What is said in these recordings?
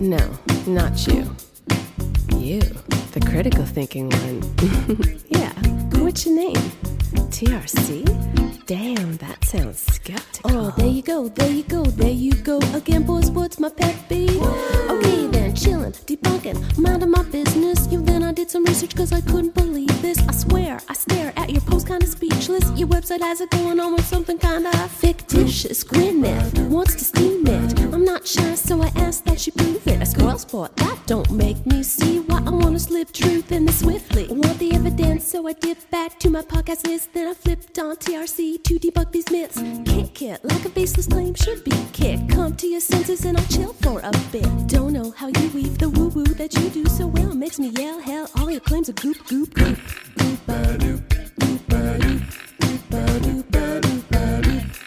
No, not you. You, the critical thinking one. Yeah, what's your name? TRC? Damn, that sounds skeptical. Oh, there you go, there you go, there you go again, boys, what's my pet peeve? Okay then, chillin', debunking, minding my business. Then I did some research cause I couldn't believe this. I swear, I stare at your post kinda speechless. Your website has it going on with something kinda fictitious. Gwyneth wants to steam it. I'm not shy, so I asked that she prove it. A squirrel sport, that don't make me see why I wanna slip truth in this swiftly. I want the evidence, so I dipped back to my podcast list. Then I flipped on TRC to debunk these myths. Kick it like a baseless claim should be kicked. Come to your senses and I'll chill for a bit. Don't know how you weave the woo-woo that you do so well. Makes me yell, hell, all your claims are goop, goop, goop.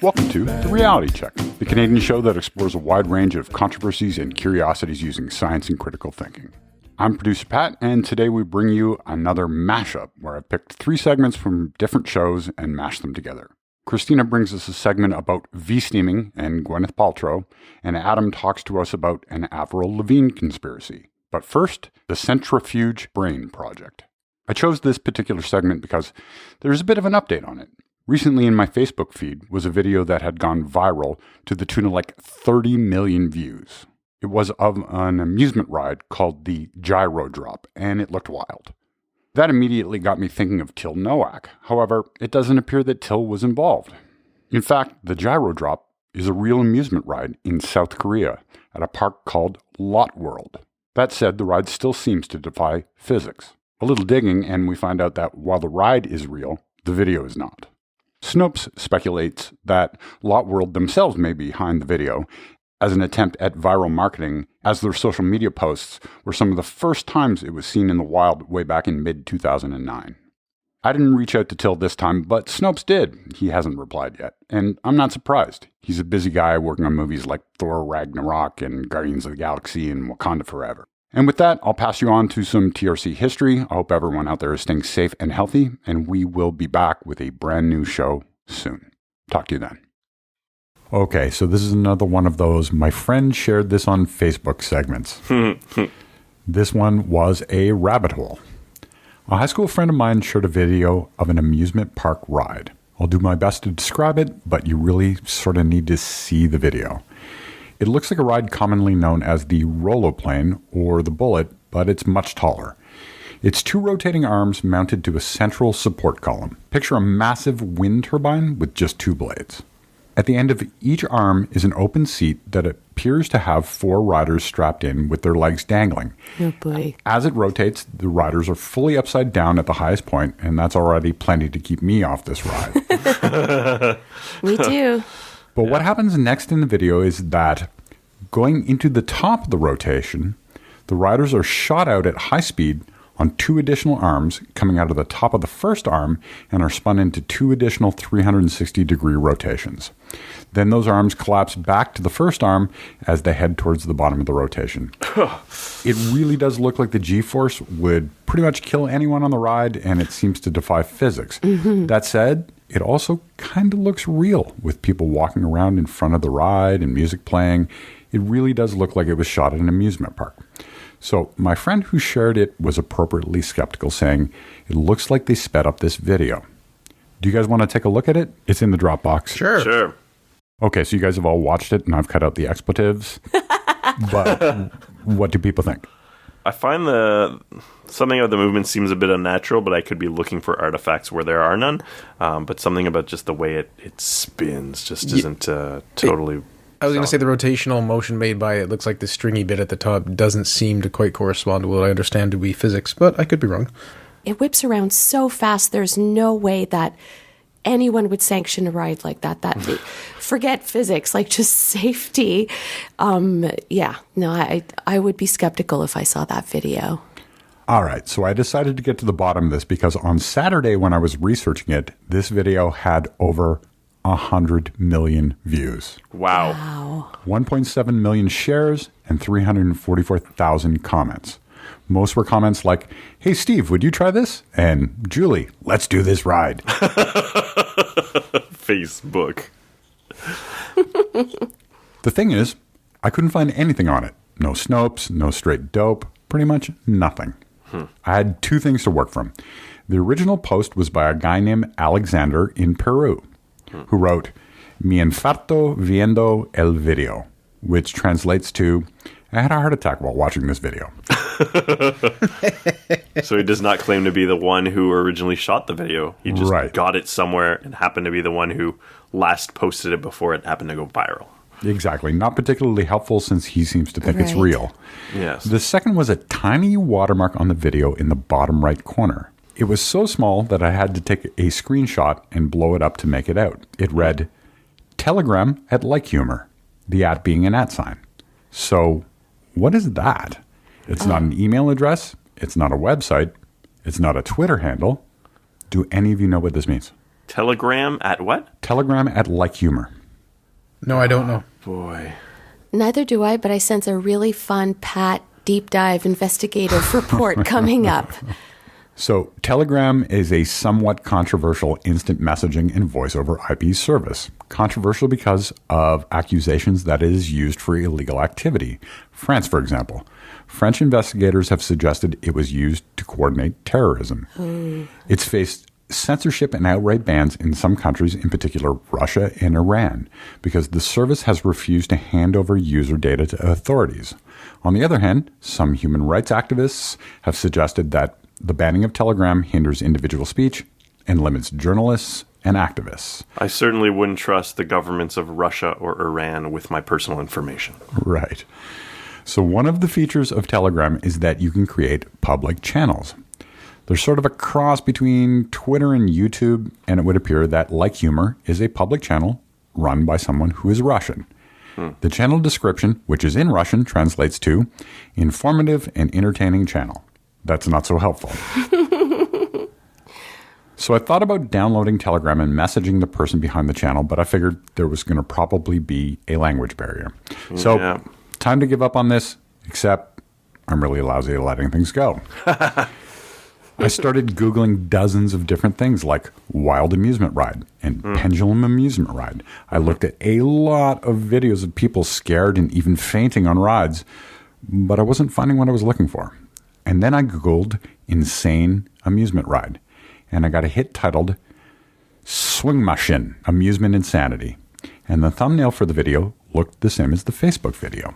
Welcome to The Reality Check, the Canadian show that explores a wide range of controversies and curiosities using science and critical thinking. I'm producer Pat, and today we bring you another mashup, where I've picked 3 segments from different shows and mashed them together. Cristina brings us a segment about V-steaming and Gwyneth Paltrow, and Adam talks to us about an Avril Lavigne conspiracy. But first, the Centrifuge Brain Project. I chose this particular segment because there's a bit of an update on it. Recently in my Facebook feed was a video that had gone viral to the tune of like 30 million views. It was of an amusement ride called the Gyro Drop, and it looked wild. That immediately got me thinking of Till Nowak. However, it doesn't appear that Till was involved. In fact, the Gyro Drop is a real amusement ride in South Korea at a park called Lot World. That said, the ride still seems to defy physics. A little digging, and we find out that while the ride is real, the video is not. Snopes speculates that Lot World themselves may be behind the video as an attempt at viral marketing, as their social media posts were some of the first times it was seen in the wild way back in mid-2009. I didn't reach out to Till this time, but Snopes did. He hasn't replied yet, and I'm not surprised. He's a busy guy working on movies like Thor Ragnarok and Guardians of the Galaxy and Wakanda Forever. And with that, I'll pass you on to some TRC history. I hope everyone out there is staying safe and healthy, and we will be back with a brand new show soon. Talk to you then. Okay, so this is another one of those my friend shared this on Facebook segments. This one was a rabbit hole. A high school friend of mine shared a video of an amusement park ride. I'll do my best to describe it, but you really sort of need to see the video. It looks like a ride commonly known as the Rolloplane or the Bullet, but it's much taller. It's 2 rotating arms mounted to a central support column. Picture a massive wind turbine with just 2 blades. At the end of each arm is an open seat that appears to have 4 riders strapped in with their legs dangling. Oh boy. As it rotates, the riders are fully upside down at the highest point, and that's already plenty to keep me off this ride. Me too. But what happens next in the video is that going into the top of the rotation, the riders are shot out at high speed on 2 additional arms coming out of the top of the first arm and are spun into 2 additional 360-degree rotations. Then those arms collapse back to the first arm as they head towards the bottom of the rotation. It really does look like the G-force would pretty much kill anyone on the ride, and it seems to defy physics. That said, it also kind of looks real with people walking around in front of the ride and music playing. It really does look like it was shot at an amusement park. So my friend who shared it was appropriately skeptical, saying, it looks like they sped up this video. Do you guys want to take a look at it? It's in the Dropbox. Sure. Okay, so you guys have all watched it, and I've cut out the expletives. But what do people think? I find something about the movement seems a bit unnatural, but I could be looking for artifacts where there are none. But something about just the way it spins just isn't totally... I was going to say the rotational motion made by it looks like the stringy bit at the top doesn't seem to quite correspond to what I understand to be physics, but I could be wrong. It whips around so fast, there's no way that anyone would sanction a ride like that. Forget physics, like just safety. I would be skeptical if I saw that video. All right, so I decided to get to the bottom of this because on Saturday when I was researching it, this video had over 100 million views. Wow. 1.7 million shares and 344,000 comments. Most were comments like, hey, Steve, would you try this? And Julie, let's do this ride. Facebook. The thing is, I couldn't find anything on it. no Snopes, no straight dope, pretty much nothing. I had 2 things to work from. The original post was by a guy named Alexander in Peru, who wrote, "Mi infarto viendo el video," which translates to, "I had a heart attack while watching this video." So he does not claim to be the one who originally shot the video. He just got it somewhere and happened to be the one who last posted it before it happened to go viral. Exactly. Not particularly helpful since he seems to think it's real. Yes. The second was a tiny watermark on the video in the bottom right corner. It was so small that I had to take a screenshot and blow it up to make it out. It read, "Telegram at Like Humor," the at being an @ sign. So what is that? It's not an email address. It's not a website. It's not a Twitter handle. Do any of you know what this means? Telegram at what? Telegram at Like Humor. No, I don't know. Boy. Neither do I, but I sense a really fun Pat deep dive investigative report coming up. So Telegram is a somewhat controversial instant messaging and voice over IP service. Controversial because of accusations that it is used for illegal activity. France, for example. French investigators have suggested it was used to coordinate terrorism. It's faced censorship and outright bans in some countries, in particular Russia and Iran, because the service has refused to hand over user data to authorities. On the other hand, some human rights activists have suggested that the banning of Telegram hinders individual speech and limits journalists and activists. I certainly wouldn't trust the governments of Russia or Iran with my personal information. Right. So one of the features of Telegram is that you can create public channels. There's sort of a cross between Twitter and YouTube, and it would appear that Like Humor is a public channel run by someone who is Russian. The channel description, which is in Russian, translates to informative and entertaining channel. That's not so helpful. So I thought about downloading Telegram and messaging the person behind the channel, but I figured there was going to probably be a language barrier. So time to give up on this, except I'm really lousy at letting things go. I started Googling dozens of different things like wild amusement ride and pendulum amusement ride. I looked at a lot of videos of people scared and even fainting on rides, but I wasn't finding what I was looking for. And then I Googled insane amusement ride, and I got a hit titled Swing Machine Amusement Insanity. And the thumbnail for the video looked the same as the Facebook video.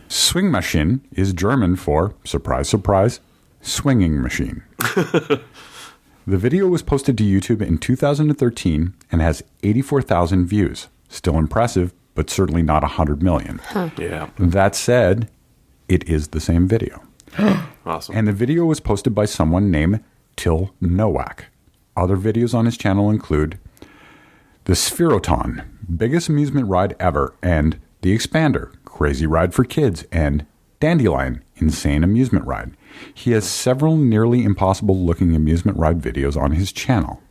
Swing Machine is German for, surprise, surprise, swinging machine. The video was posted to YouTube in 2013 and has 84,000 views. Still impressive, but certainly not 100 million. Yeah. That said, it is the same video. Awesome. And the video was posted by someone named Till Nowak. Other videos on his channel include the Spheroton, biggest amusement ride ever, and the Expander, crazy ride for kids, and Dandelion, insane amusement ride. He has several nearly impossible-looking amusement ride videos on his channel.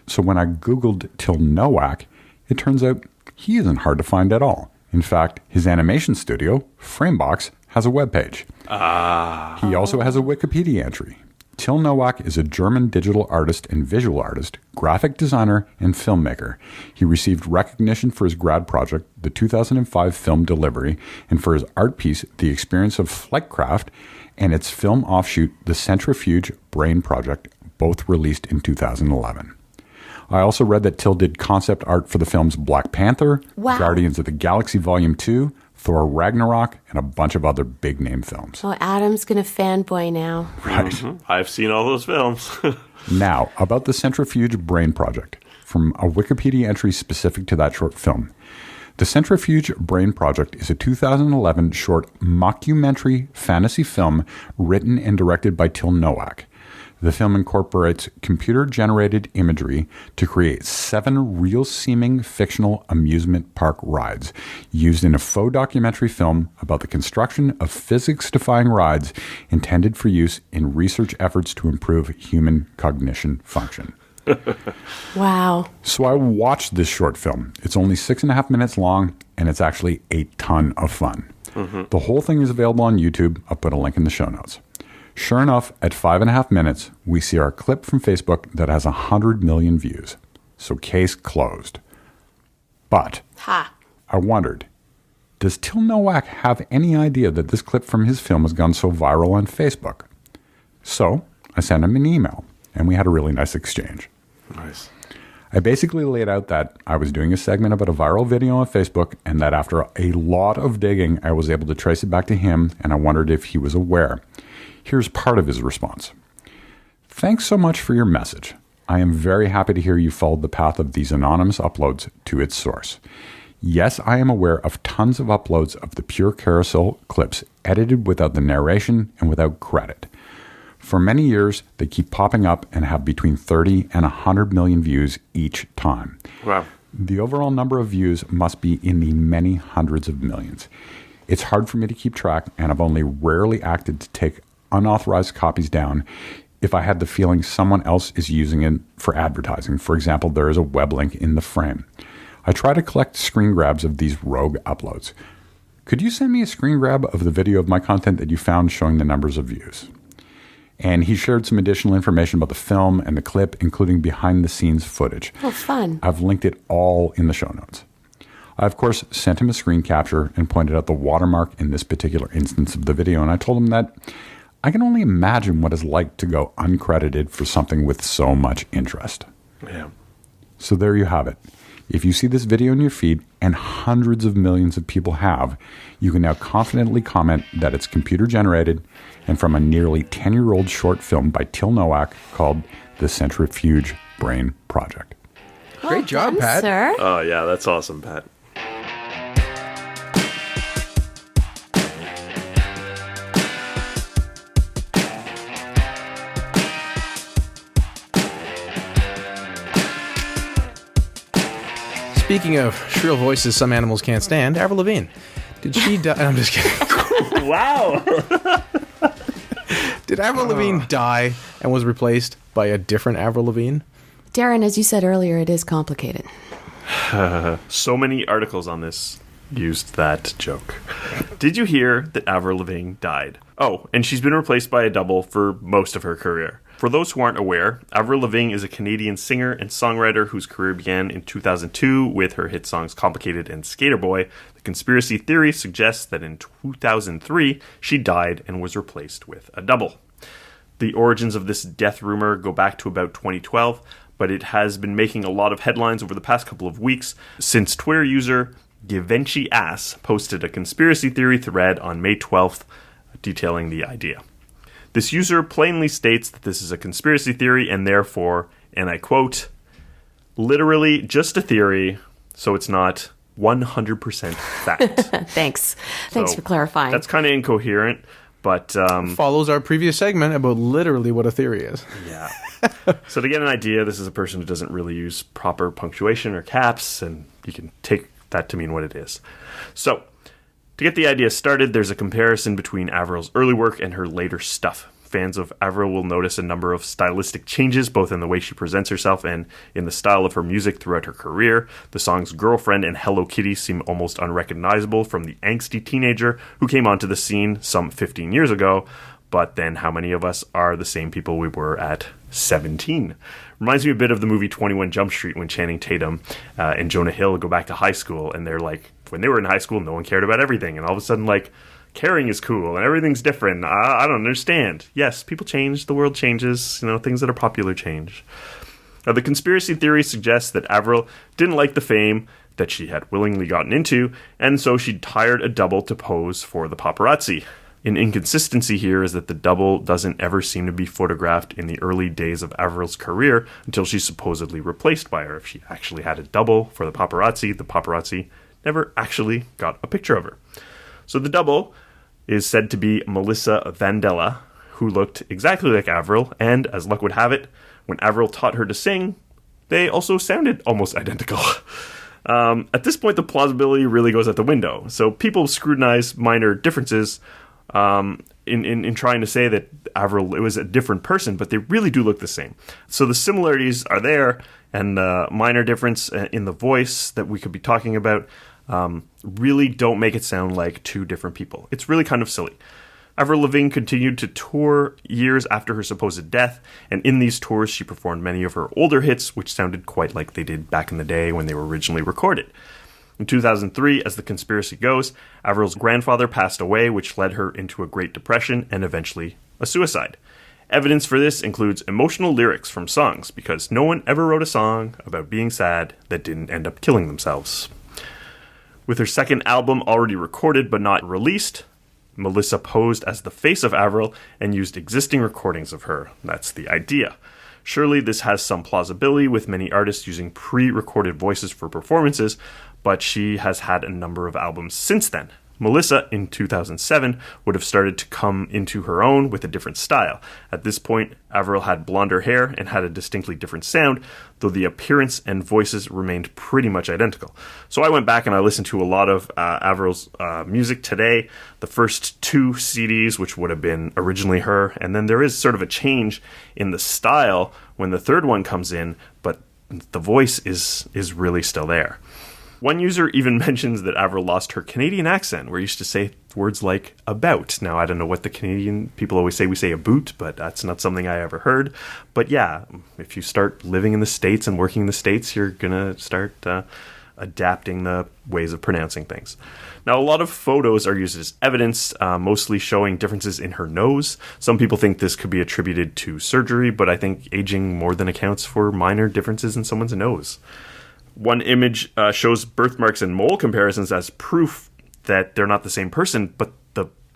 So when I Googled Till Nowak, it turns out he isn't hard to find at all. In fact, his animation studio, Framebox, has a webpage. He also has a Wikipedia entry. Till Nowak is a German digital artist and visual artist, graphic designer, and filmmaker. He received recognition for his grad project, the 2005 film Delivery, and for his art piece, The Experience of Flightcraft, and its film offshoot, The Centrifuge Brain Project, both released in 2011. I also read that Till did concept art for the films Black Panther, Guardians of the Galaxy Volume 2, Thor Ragnarok, and a bunch of other big-name films. Oh, Adam's going to fanboy now. Right. I've seen all those films. Now, about the Centrifuge Brain Project, from a Wikipedia entry specific to that short film. The Centrifuge Brain Project is a 2011 short mockumentary fantasy film written and directed by Till Nowak. The film incorporates computer-generated imagery to create 7 real-seeming fictional amusement park rides used in a faux documentary film about the construction of physics-defying rides intended for use in research efforts to improve human cognition function. Wow. So I watched this short film. It's only 6.5 minutes long, and it's actually a ton of fun. The whole thing is available on YouTube. I'll put a link in the show notes. Sure enough, at 5.5 minutes, we see our clip from Facebook that has 100 million views. So case closed. But I wondered, Does Till Nowak have any idea that this clip from his film has gone so viral on Facebook? So I sent him an email, and we had a really nice exchange. Nice. I basically laid out that I was doing a segment about a viral video on Facebook, and that after a lot of digging, I was able to trace it back to him, and I wondered if he was aware. Here's part of his response. Thanks so much for your message. I am very happy to hear you followed the path of these anonymous uploads to its source. Yes, I am aware of tons of uploads of the pure carousel clips edited without the narration and without credit. For many years, they keep popping up and have between 30 and 100 million views each time. Wow. The overall number of views must be in the many hundreds of millions. It's hard for me to keep track, and I've only rarely acted to take unauthorized copies down if I had the feeling someone else is using it for advertising. For example, there is a web link in the frame. I try to collect screen grabs of these rogue uploads. Could you send me a screen grab of the video of my content that you found showing the numbers of views? And he shared some additional information about the film and the clip, including behind-the-scenes footage. Oh, fun. I've linked it all in the show notes. I, of course, sent him a screen capture and pointed out the watermark in this particular instance of the video, and I told him that I can only imagine what it's like to go uncredited for something with so much interest. Yeah. So there you have it. If you see this video in your feed, and hundreds of millions of people have, you can now confidently comment that it's computer-generated and from a nearly 10-year-old short film by Till Nowak called The Centrifuge Brain Project. Great job, Pat. Sir. Oh, yeah, that's awesome, Pat. Speaking of shrill voices some animals can't stand, Avril Lavigne. Did she die? I'm just kidding. Wow. Did Avril Lavigne die and was replaced by a different Avril Lavigne? Darren, as you said earlier, it is complicated. So many articles on this used that joke. Did you hear that Avril Lavigne died? Oh, and she's been replaced by a double for most of her career. For those who aren't aware, Avril Lavigne is a Canadian singer and songwriter whose career began in 2002 with her hit songs Complicated and Skater Boy. The conspiracy theory suggests that in 2003, she died and was replaced with a double. The origins of this death rumor go back to about 2012, but it has been making a lot of headlines over the past couple of weeks since Twitter user Givenchy Ass posted a conspiracy theory thread on May 12th detailing the idea. This user plainly states that this is a conspiracy theory and therefore, and I quote, literally just a theory, so it's not 100% fact. Thanks. Thanks for clarifying. That's kind of incoherent, but... Follows our previous segment about literally what a theory is. Yeah. So to get an idea, this is a person who doesn't really use proper punctuation or caps, and you can take that to mean what it is. So, to get the idea started, there's a comparison between Avril's early work and her later stuff. Fans of Avril will notice a number of stylistic changes, both in the way she presents herself and in the style of her music throughout her career. The songs Girlfriend and Hello Kitty seem almost unrecognizable from the angsty teenager who came onto the scene some 15 years ago. But then how many of us are the same people we were at 17? Reminds me a bit of the movie 21 Jump Street when Channing Tatum and Jonah Hill go back to high school, and they're like, when they were in high school, no one cared about everything, and all of a sudden, like, caring is cool and everything's different. I don't understand. Yes, people change, the world changes, things that are popular change. Now, the conspiracy theory suggests that Avril didn't like the fame that she had willingly gotten into, and so she'd hired a double to pose for the paparazzi. An inconsistency here is that the double doesn't ever seem to be photographed in the early days of Avril's career until she's supposedly replaced by her. If she actually had a double for the paparazzi never actually got a picture of her. So the double is said to be Melissa Vandella, who looked exactly like Avril, and as luck would have it, when Avril taught her to sing, they also sounded almost identical. At this point, the plausibility really goes out the window. So people scrutinize minor differences in trying to say that Avril, it was a different person, but they really do look the same. So the similarities are there, and the minor difference in the voice that we could be talking about really don't make it sound like two different people. It's really kind of silly. Avril Lavigne continued to tour years after her supposed death, and in these tours she performed many of her older hits, which sounded quite like they did back in the day when they were originally recorded. In 2003, as the conspiracy goes, Avril's grandfather passed away, which led her into a Great Depression and eventually a suicide. Evidence for this includes emotional lyrics from songs, because no one ever wrote a song about being sad that didn't end up killing themselves. With her second album already recorded but not released, Melissa posed as the face of Avril and used existing recordings of her. That's the idea. Surely this has some plausibility, with many artists using pre-recorded voices for performances, but she has had a number of albums since then. Melissa, in 2007, would have started to come into her own with a different style. At this point, Avril had blonder hair and had a distinctly different sound, though the appearance and voices remained pretty much identical. So I went back and I listened to a lot of Avril's music today, the first 2 CDs, which would have been originally her, and then there is sort of a change in the style when the third one comes in, but the voice is really still there. One user even mentions that Avril lost her Canadian accent, where you used to say words like about. Now, I don't know what the Canadian people always say. We say a boot, but that's not something I ever heard. But yeah, if you start living in the States and working in the States, you're going to start adapting the ways of pronouncing things. Now, a lot of photos are used as evidence, mostly showing differences in her nose. Some people think this could be attributed to surgery, but I think aging more than accounts for minor differences in someone's nose. One image shows birthmarks and mole comparisons as proof that they're not the same person, but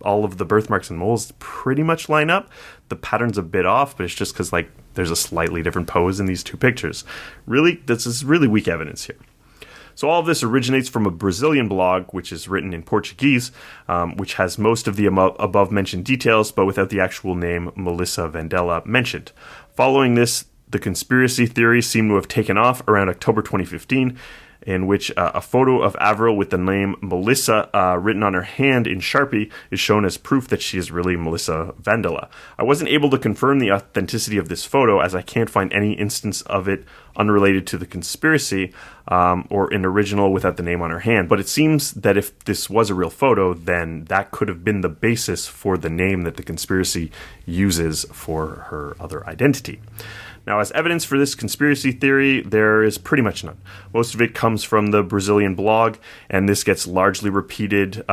all of the birthmarks and moles pretty much line up. The pattern's a bit off, but it's just because there's a slightly different pose in these 2 pictures. Really, this is really weak evidence here. So all of this originates from a Brazilian blog, which is written in Portuguese, which has most of the above-mentioned details, but without the actual name Melissa Vandella mentioned. Following this, the conspiracy theory seemed to have taken off around October 2015, in which a photo of Avril with the name Melissa written on her hand in Sharpie is shown as proof that she is really Melissa Vandella. I wasn't able to confirm the authenticity of this photo, as I can't find any instance of it unrelated to the conspiracy or an original without the name on her hand. But it seems that if this was a real photo, then that could have been the basis for the name that the conspiracy uses for her other identity. Now, as evidence for this conspiracy theory, there is pretty much none. Most of it comes from the Brazilian blog, and this gets largely repeated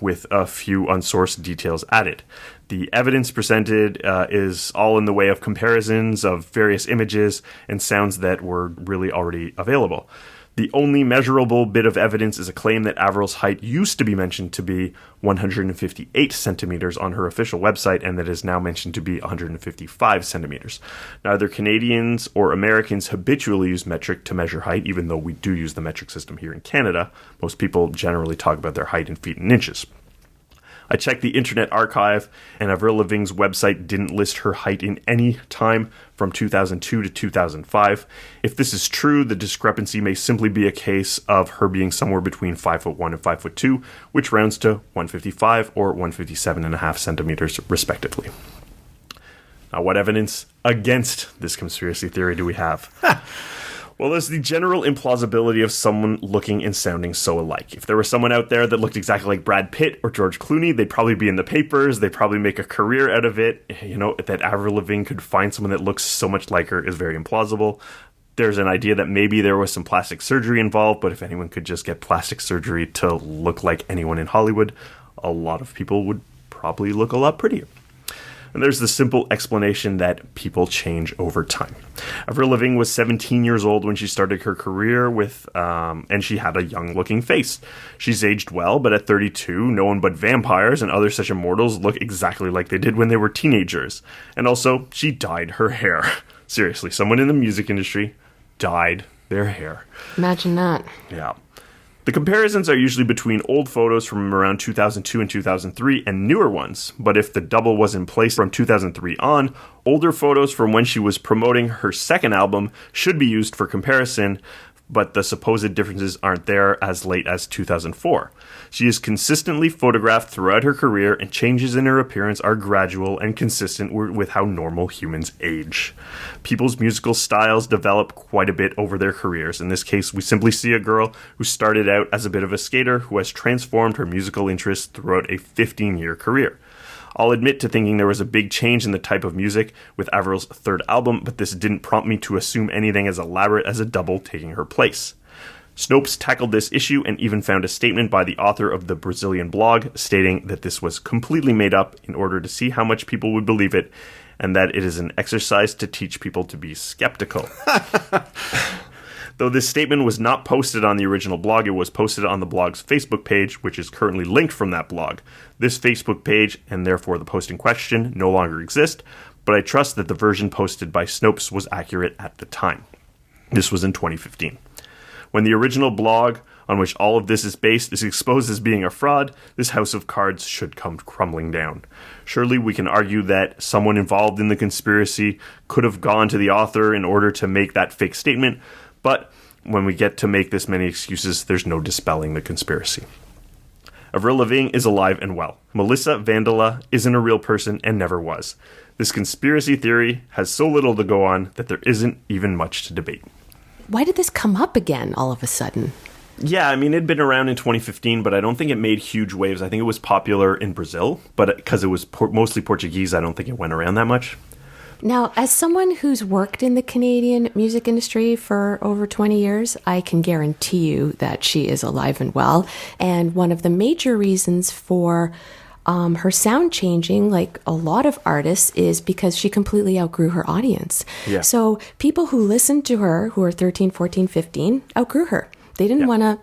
with a few unsourced details added. The evidence presented is all in the way of comparisons of various images and sounds that were really already available. The only measurable bit of evidence is a claim that Avril's height used to be mentioned to be 158 centimeters on her official website, and that is now mentioned to be 155 centimeters. Neither Canadians or Americans habitually use metric to measure height, even though we do use the metric system here in Canada. Most people generally talk about their height in feet and inches. I checked the Internet Archive, and Avril Lavigne's website didn't list her height in any time from 2002 to 2005. If this is true, the discrepancy may simply be a case of her being somewhere between 5'1" and 5'2", which rounds to 155 or 157.5 centimeters, respectively. Now, what evidence against this conspiracy theory do we have? Well, there's the general implausibility of someone looking and sounding so alike. If there was someone out there that looked exactly like Brad Pitt or George Clooney, they'd probably be in the papers, they'd probably make a career out of it. That Avril Lavigne could find someone that looks so much like her is very implausible. There's an idea that maybe there was some plastic surgery involved, but if anyone could just get plastic surgery to look like anyone in Hollywood, a lot of people would probably look a lot prettier. And there's the simple explanation that people change over time. Avril Lavigne was 17 years old when she started her career and she had a young-looking face. She's aged well, but at 32, no one but vampires and other such immortals look exactly like they did when they were teenagers. And also, she dyed her hair. Seriously, someone in the music industry dyed their hair. Imagine that. Yeah. The comparisons are usually between old photos from around 2002 and 2003 and newer ones, but if the double was in place from 2003 on, older photos from when she was promoting her second album should be used for comparison, but the supposed differences aren't there as late as 2004. She is consistently photographed throughout her career, and changes in her appearance are gradual and consistent with how normal humans age. People's musical styles develop quite a bit over their careers. In this case, we simply see a girl who started out as a bit of a skater who has transformed her musical interests throughout a 15-year career. I'll admit to thinking there was a big change in the type of music with Avril's third album, but this didn't prompt me to assume anything as elaborate as a double taking her place. Snopes tackled this issue and even found a statement by the author of the Brazilian blog stating that this was completely made up in order to see how much people would believe it, and that it is an exercise to teach people to be skeptical. Though this statement was not posted on the original blog, it was posted on the blog's Facebook page, which is currently linked from that blog. This Facebook page, and therefore the post in question, no longer exist, but I trust that the version posted by Snopes was accurate at the time. This was in 2015. When the original blog on which all of this is based is exposed as being a fraud, this house of cards should come crumbling down. Surely we can argue that someone involved in the conspiracy could have gone to the author in order to make that fake statement, but when we get to make this many excuses, there's no dispelling the conspiracy. Avril Lavigne is alive and well. Melissa Vandala isn't a real person and never was. This conspiracy theory has so little to go on that there isn't even much to debate. Why did this come up again all of a sudden? Yeah, I mean, it'd been around in 2015, but I don't think it made huge waves. I think it was popular in Brazil, but because it was mostly Portuguese, I don't think it went around that much. Now, as someone who's worked in the Canadian music industry for over 20 years, I can guarantee you that she is alive and well. And one of the major reasons for her sound changing, like a lot of artists, is because she completely outgrew her audience. Yeah. So people who listened to her, who are 13, 14, 15, outgrew her. They didn't want to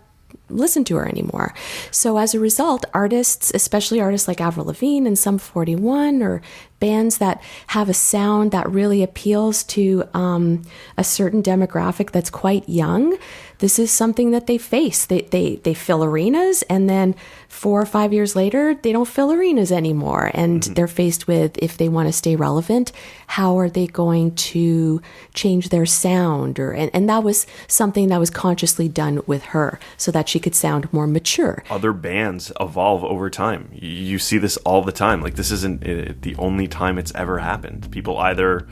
listen to her anymore. So as a result, artists, especially artists like Avril Lavigne and Sum 41, or bands that have a sound that really appeals to a certain demographic that's quite young, this is something that they face. They fill arenas, and then 4 or 5 years later, they don't fill arenas anymore. And they're faced with, if they want to stay relevant, how are they going to change their sound? And that was something that was consciously done with her so that she could sound more mature. Other bands evolve over time. You see this all the time. Like, this isn't the only time it's ever happened. People either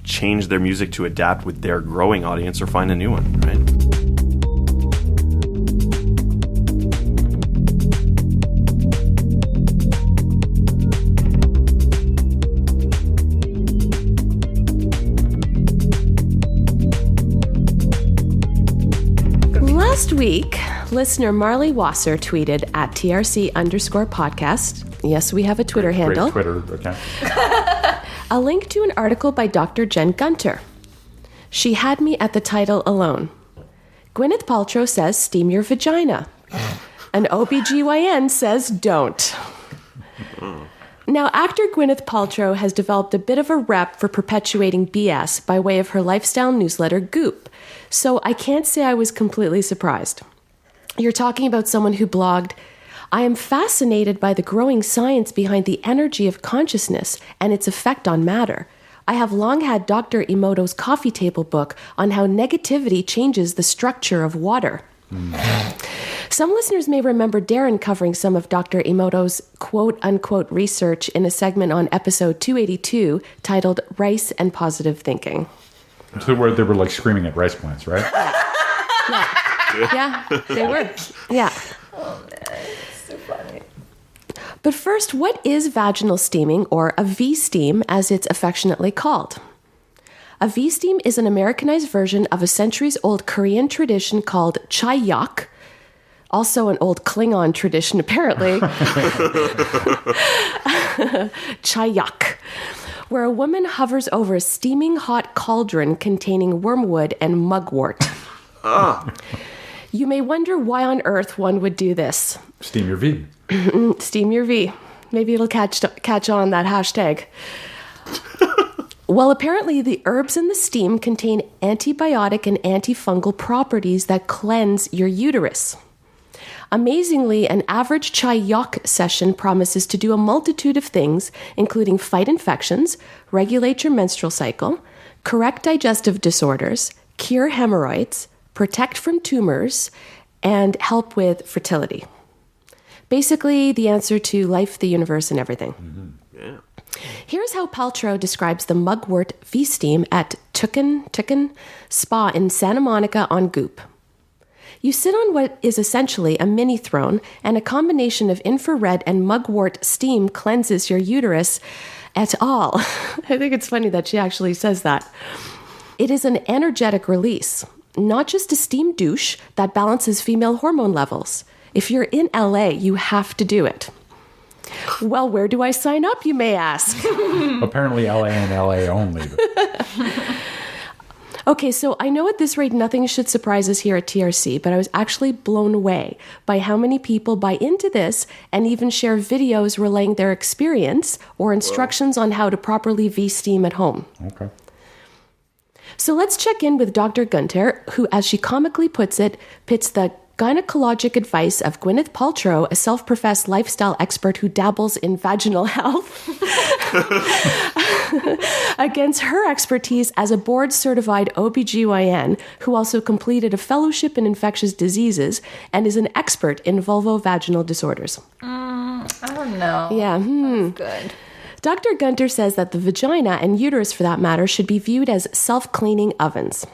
change their music to adapt with their growing audience or find a new one, right? Last week, listener Marley Wasser tweeted at TRC_podcast. Yes, we have a Twitter handle. Great Twitter account. A link to an article by Dr. Jen Gunter. She had me at the title alone. Gwyneth Paltrow says, steam your vagina. An OBGYN says, don't. Now, actor Gwyneth Paltrow has developed a bit of a rep for perpetuating BS by way of her lifestyle newsletter, Goop. So I can't say I was completely surprised. You're talking about someone who blogged, I am fascinated by the growing science behind the energy of consciousness and its effect on matter. I have long had Dr. Emoto's coffee table book on how negativity changes the structure of water. Some listeners may remember Darren covering some of Dr. Emoto's quote-unquote research in a segment on episode 282 titled Rice and Positive Thinking. So where they were like screaming at rice plants, right? Yeah, they were. Yeah. Oh, man. So funny. But first, what is vaginal steaming, or a V-steam as it's affectionately called? A V-steam is an Americanized version of a centuries-old Korean tradition called chayak, also an old Klingon tradition, apparently. Chayak, where a woman hovers over a steaming hot cauldron containing wormwood and mugwort. You may wonder why on earth one would do this. Steam your V. Steam your V. Maybe it'll catch on that hashtag. Well, apparently the herbs in the steam contain antibiotic and antifungal properties that cleanse your uterus. Amazingly, an average chayak session promises to do a multitude of things, including fight infections, regulate your menstrual cycle, correct digestive disorders, cure hemorrhoids, protect from tumors, and help with fertility. Basically, the answer to life, the universe, and everything. Mm-hmm. Yeah. Here's how Paltrow describes the mugwort V-steam at Tucken Spa in Santa Monica on Goop. You sit on what is essentially a mini throne, and a combination of infrared and mugwort steam cleanses your uterus et al. I think it's funny that she actually says that. It is an energetic release. not just a steam douche that balances female hormone levels. If you're in LA, you have to do it. Well, where do I sign up, you may ask? Apparently LA and LA only. Okay, so I know at this rate nothing should surprise us here at TRC, but I was actually blown away by how many people buy into this and even share videos relaying their experience or instructions on how to properly V-steam at home. Okay. So let's check in with Dr. Gunter, who, as she comically puts it, pits the gynecologic advice of Gwyneth Paltrow, a self-professed lifestyle expert who dabbles in vaginal health, against her expertise as a board-certified OBGYN who also completed a fellowship in infectious diseases and is an expert in vulvovaginal disorders. I don't know. Yeah. That's good. Dr. Gunter says that the vagina, and uterus for that matter, should be viewed as self-cleaning ovens.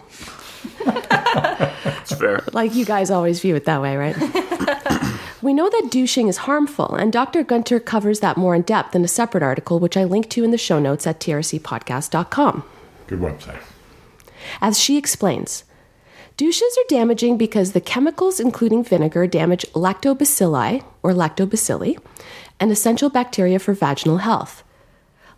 It's fair. Like you guys always view it that way, right? We know that douching is harmful, and Dr. Gunter covers that more in depth in a separate article, which I link to in the show notes at trcpodcast.com. Good website. As she explains, douches are damaging because the chemicals, including vinegar, damage lactobacilli, or lactobacilli, an essential bacteria for vaginal health.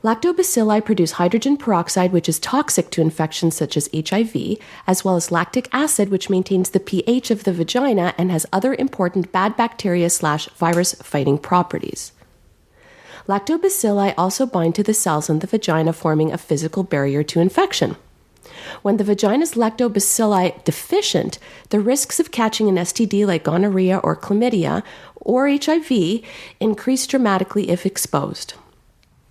Lactobacilli produce hydrogen peroxide, which is toxic to infections such as HIV, as well as lactic acid, which maintains the pH of the vagina and has other important bad bacteria/virus-fighting properties. Lactobacilli also bind to the cells in the vagina, forming a physical barrier to infection. When the vagina is lactobacilli deficient, the risks of catching an STD like gonorrhea or chlamydia or HIV increase dramatically if exposed.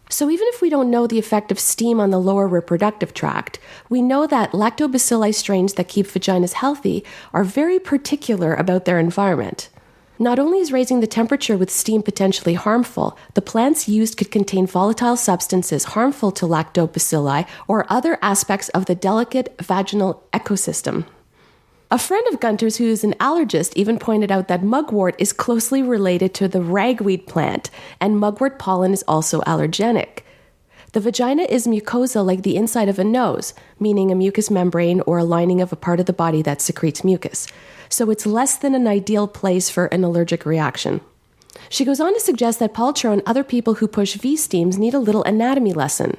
So even if we don't know the effect of steam on the lower reproductive tract, we know that lactobacilli strains that keep vaginas healthy are very particular about their environment. Not only is raising the temperature with steam potentially harmful, the plants used could contain volatile substances harmful to lactobacilli or other aspects of the delicate vaginal ecosystem. A friend of Gunter's who is an allergist even pointed out that mugwort is closely related to the ragweed plant, and mugwort pollen is also allergenic. The vagina is mucosa like the inside of a nose, meaning a mucous membrane or a lining of a part of the body that secretes mucus. So it's less than an ideal place for an allergic reaction. She goes on to suggest that Paltrow and other people who push V-steams need a little anatomy lesson.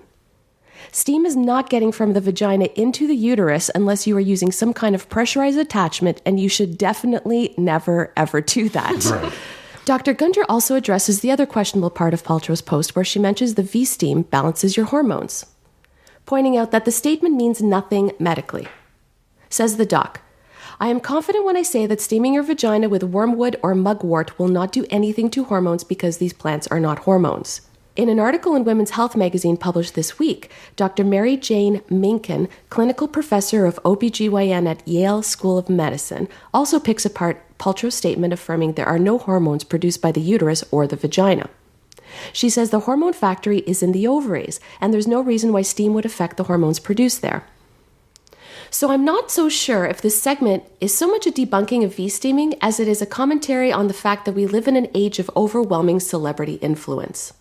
Steam is not getting from the vagina into the uterus unless you are using some kind of pressurized attachment, and you should definitely never, ever do that. Right. Dr. Gunter also addresses the other questionable part of Paltrow's post where she mentions the V-steam balances your hormones, pointing out that the statement means nothing medically. Says the doc, I am confident when I say that steaming your vagina with wormwood or mugwort will not do anything to hormones because these plants are not hormones. In an article in Women's Health magazine published this week, Dr. Mary Jane Minkin, clinical professor of OBGYN at Yale School of Medicine, also picks apart Paltrow's statement affirming there are no hormones produced by the uterus or the vagina. She says the hormone factory is in the ovaries, and there's no reason why steam would affect the hormones produced there. So I'm not so sure if this segment is so much a debunking of V-steaming as it is a commentary on the fact that we live in an age of overwhelming celebrity influence.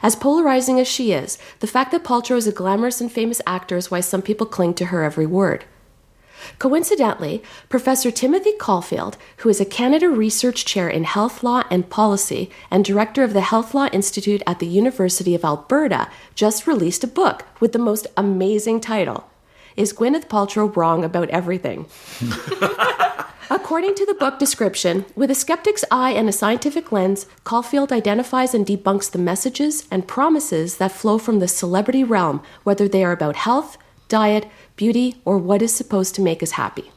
As polarizing as she is, the fact that Paltrow is a glamorous and famous actor is why some people cling to her every word. Coincidentally, Professor Timothy Caulfield, who is a Canada Research Chair in Health Law and Policy and Director of the Health Law Institute at the University of Alberta, just released a book with the most amazing title, Is Gwyneth Paltrow Wrong About Everything? According to the book description, with a skeptic's eye and a scientific lens, Caulfield identifies and debunks the messages and promises that flow from the celebrity realm, whether they are about health, diet, beauty, or what is supposed to make us happy.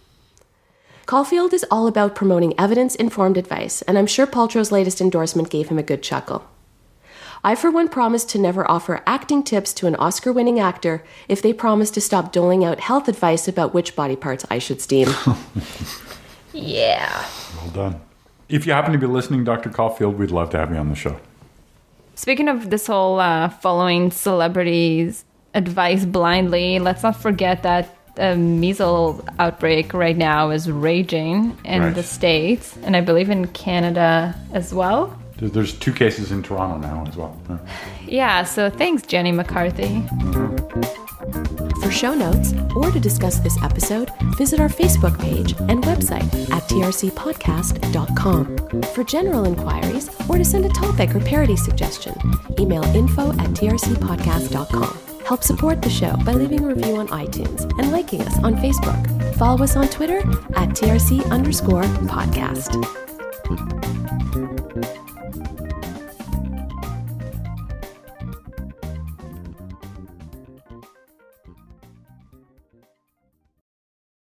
Caulfield is all about promoting evidence-informed advice, and I'm sure Paltrow's latest endorsement gave him a good chuckle. I, for one, promise to never offer acting tips to an Oscar-winning actor if they promise to stop doling out health advice about which body parts I should steam. Yeah. Well done. If you happen to be listening, Dr. Caulfield, we'd love to have you on the show. Speaking of this whole following celebrities' advice blindly, let's not forget that the measles outbreak right now is raging in the States, and I believe in Canada as well. There's 2 cases in Toronto now as well. Yeah, so thanks, Jenny McCarthy. For show notes or to discuss this episode, visit our Facebook page and website at trcpodcast.com. For general inquiries or to send a topic or parody suggestion, email info@trcpodcast.com. Help support the show by leaving a review on iTunes and liking us on Facebook. Follow us on Twitter at @TRC_podcast.